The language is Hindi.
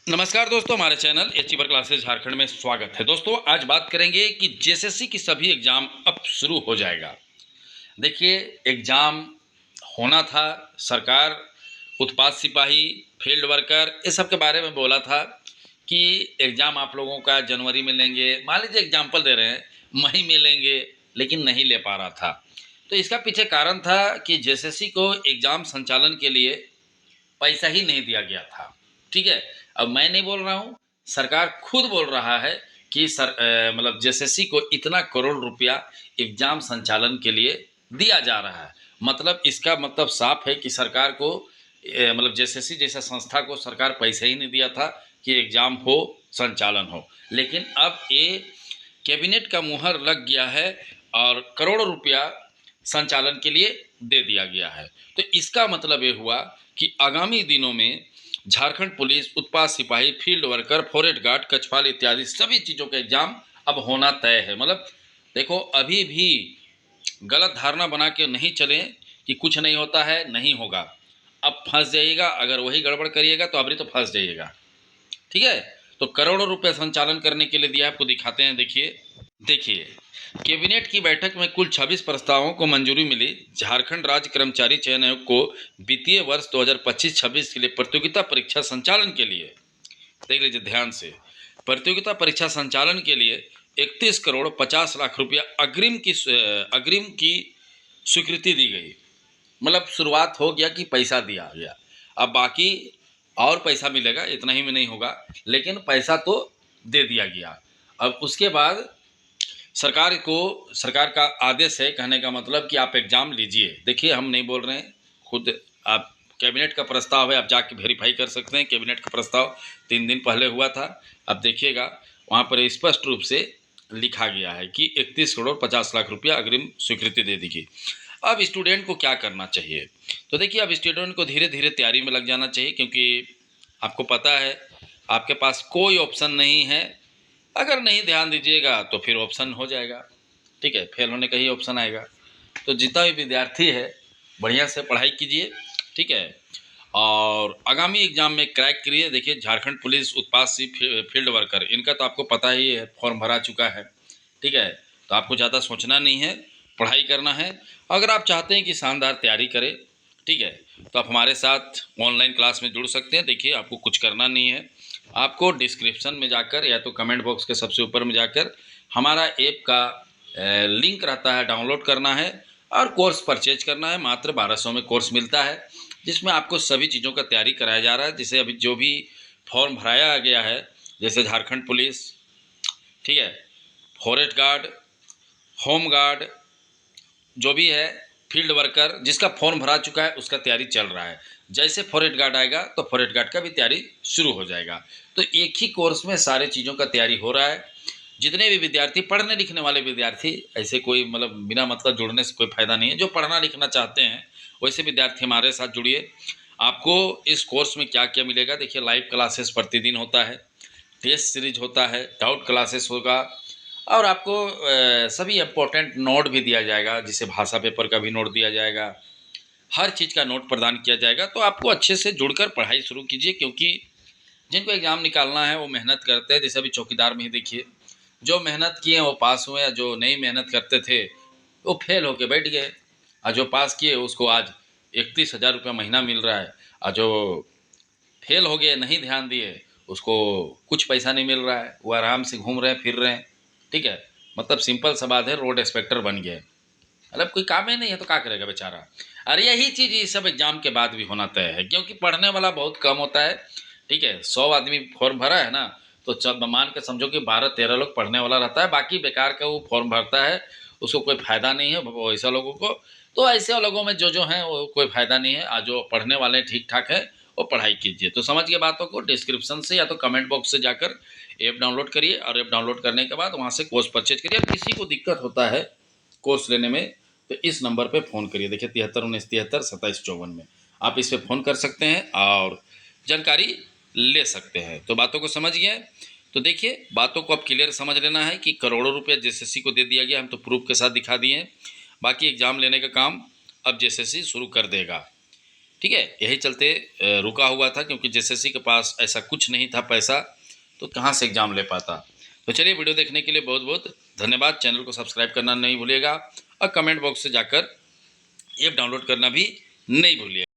नमस्कार दोस्तों, हमारे चैनल एचीवर क्लासेस झारखंड में स्वागत है। दोस्तों, आज बात करेंगे कि जेएसएससी की सभी एग्ज़ाम अब शुरू हो जाएगा। देखिए, एग्ज़ाम होना था, सरकार उत्पाद सिपाही, फील्ड वर्कर इस सब के बारे में बोला था कि एग्ज़ाम आप लोगों का जनवरी में लेंगे। मान लीजिए एग्ज़ाम्पल दे रहे हैं, मई में लेंगे, लेकिन नहीं ले पा रहा था। तो इसका पीछे कारण था कि जेएसएससी को एग्ज़ाम संचालन के लिए पैसा ही नहीं दिया गया था। ठीक है? अब मैं नहीं बोल रहा हूँ, सरकार खुद बोल रहा है कि मतलब जेएसएससी को इतना करोड़ रुपया एग्ज़ाम संचालन के लिए दिया जा रहा है। मतलब इसका मतलब साफ है कि सरकार को मतलब जेएसएससी जैसा संस्था को सरकार पैसा ही नहीं दिया था कि एग्ज़ाम हो, संचालन हो। लेकिन अब ये कैबिनेट का मुहर लग गया है और करोड़ों रुपया संचालन के लिए दे दिया गया है। तो इसका मतलब ये हुआ कि आगामी दिनों में झारखंड पुलिस, उत्पाद सिपाही, फील्ड वर्कर, फॉरेस्ट गार्ड, कछवाल इत्यादि सभी चीज़ों का एग्जाम अब होना तय है। मतलब देखो, अभी भी गलत धारणा बना के नहीं चलें कि कुछ नहीं होता है, नहीं होगा। अब फंस जाइएगा, अगर वही गड़बड़ करिएगा तो अभी तो फंस जाइएगा। ठीक है? तो करोड़ों रुपए संचालन करने के लिए दिया, आपको दिखाते हैं। देखिए देखिए कैबिनेट की बैठक में कुल 26 प्रस्तावों को मंजूरी मिली। झारखंड राज्य कर्मचारी चयन आयोग को वित्तीय वर्ष 2025-26 के लिए प्रतियोगिता परीक्षा संचालन के लिए, देख लीजिए ध्यान से, प्रतियोगिता परीक्षा संचालन के लिए 31 करोड़ 50 लाख रुपया अग्रिम की स्वीकृति दी गई। मतलब शुरुआत हो गया कि पैसा दिया गया। अब बाकी और पैसा मिलेगा, इतना ही में नहीं होगा, लेकिन पैसा तो दे दिया गया। अब उसके बाद सरकार का आदेश है, कहने का मतलब कि आप एग्ज़ाम लीजिए। देखिए, हम नहीं बोल रहे हैं, खुद आप, कैबिनेट का प्रस्ताव है, आप जाके वेरीफाई कर सकते हैं। कैबिनेट का प्रस्ताव 3 दिन पहले हुआ था। अब देखिएगा, वहाँ पर स्पष्ट रूप से लिखा गया है कि 31 करोड़ 50 लाख रुपया अग्रिम स्वीकृति दे दी गई। अब स्टूडेंट को क्या करना चाहिए? तो देखिए, अब स्टूडेंट को धीरे धीरे तैयारी में लग जाना चाहिए, क्योंकि आपको पता है आपके पास कोई ऑप्शन नहीं है। अगर नहीं ध्यान दीजिएगा तो फिर ऑप्शन हो जाएगा। ठीक है? फेल होने का ही ऑप्शन आएगा। तो जितना भी विद्यार्थी है, बढ़िया से पढ़ाई कीजिए। ठीक है? और आगामी एग्जाम में क्रैक करिए। देखिए, झारखंड पुलिस, उत्पाद फील्ड वर्कर, इनका तो आपको पता ही है, फॉर्म भरा चुका है। ठीक है? तो आपको ज़्यादा सोचना नहीं है, पढ़ाई करना है। अगर आप चाहते हैं कि शानदार तैयारी करें, ठीक है, तो आप हमारे साथ ऑनलाइन क्लास में जुड़ सकते हैं। देखिए, आपको कुछ करना नहीं है, आपको डिस्क्रिप्शन में जाकर या तो कमेंट बॉक्स के सबसे ऊपर में जाकर हमारा ऐप का लिंक रहता है, डाउनलोड करना है और कोर्स परचेज करना है। मात्र 1200 में कोर्स मिलता है, जिसमें आपको सभी चीज़ों का तैयारी कराया जा रहा है। जैसे अभी जो भी फॉर्म भराया गया है, जैसे झारखंड पुलिस, ठीक है, फॉरेस्ट गार्ड, होम गार्ड, जो भी है, फील्ड वर्कर, जिसका फॉर्म भरा चुका है उसका तैयारी चल रहा है। जैसे फॉरेस्ट गार्ड आएगा तो फॉरेस्ट गार्ड का भी तैयारी शुरू हो जाएगा। तो एक ही कोर्स में सारे चीज़ों का तैयारी हो रहा है। जितने भी विद्यार्थी, पढ़ने लिखने वाले विद्यार्थी, ऐसे कोई मतलब बिना मतलब जुड़ने से कोई फ़ायदा नहीं है। जो पढ़ना लिखना चाहते हैं वैसे विद्यार्थी हमारे साथ जुड़िए। आपको इस कोर्स में क्या क्या मिलेगा? देखिए, लाइव क्लासेस प्रतिदिन होता है, टेस्ट सीरीज होता है, डाउट क्लासेस होगा और आपको सभी इम्पोर्टेंट नोट भी दिया जाएगा। जिसे भाषा पेपर का भी नोट दिया जाएगा, हर चीज़ का नोट प्रदान किया जाएगा। तो आपको अच्छे से जुड़कर पढ़ाई शुरू कीजिए, क्योंकि जिनको एग्ज़ाम निकालना है वो मेहनत करते हैं। जैसे अभी चौकीदार में ही देखिए, जो मेहनत किए वो पास हुए, जो नहीं मेहनत करते थे वो फेल होके बैठ गए। और जो पास किए उसको आज 31,000 रुपया महीना मिल रहा है, और जो फेल हो गए, नहीं ध्यान दिए, उसको कुछ पैसा नहीं मिल रहा है, वो आराम से घूम रहे हैं, फिर रहे हैं। ठीक है? मतलब सिंपल सा बात है, रोड इंस्पेक्टर बन गए। मतलब कोई काम ही नहीं है तो क्या करेगा बेचारा। और यही चीज़ ये सब एग्जाम के बाद भी होना तय है, क्योंकि पढ़ने वाला बहुत कम होता है। ठीक है? 100 आदमी फॉर्म भरा है ना, तो चल मान के समझो कि 12-13 लोग पढ़ने वाला रहता है, बाकी बेकार का वो फॉर्म भरता है, उसको कोई फ़ायदा नहीं है वैसा लोगों को। तो ऐसे लोगों में जो जो हैं वो कोई फ़ायदा नहीं है, और जो पढ़ने वाले ठीक ठाक है वो पढ़ाई कीजिए। तो समझ गए बातों को? डिस्क्रिप्शन से या तो कमेंट बॉक्स से जाकर ऐप डाउनलोड करिए, और ऐप डाउनलोड करने के बाद वहाँ से कोर्स परचेज करिए। और किसी को दिक्कत होता है कोर्स लेने में तो इस नंबर पे फ़ोन करिए। देखिए, 73 19 73 27 54 में आप इस पे फ़ोन कर सकते हैं और जानकारी ले सकते हैं। तो बातों को समझ गए? तो देखिए, बातों को अब क्लियर समझ लेना है कि करोड़ों रुपये जेएसएससी को दे दिया गया। हम तो प्रूफ के साथ दिखा दिए हैं। बाकी एग्ज़ाम लेने का काम अब जेएसएससी शुरू कर देगा। ठीक है, यही चलते रुका हुआ था, क्योंकि जेएसएससी के पास ऐसा कुछ नहीं था पैसा, तो कहाँ से एग्ज़ाम ले पाता। तो चलिए, वीडियो देखने के लिए बहुत बहुत धन्यवाद। चैनल को सब्सक्राइब करना नहीं भूलिएगा और कमेंट बॉक्स से जाकर ऐप डाउनलोड करना भी नहीं भूलिएगा।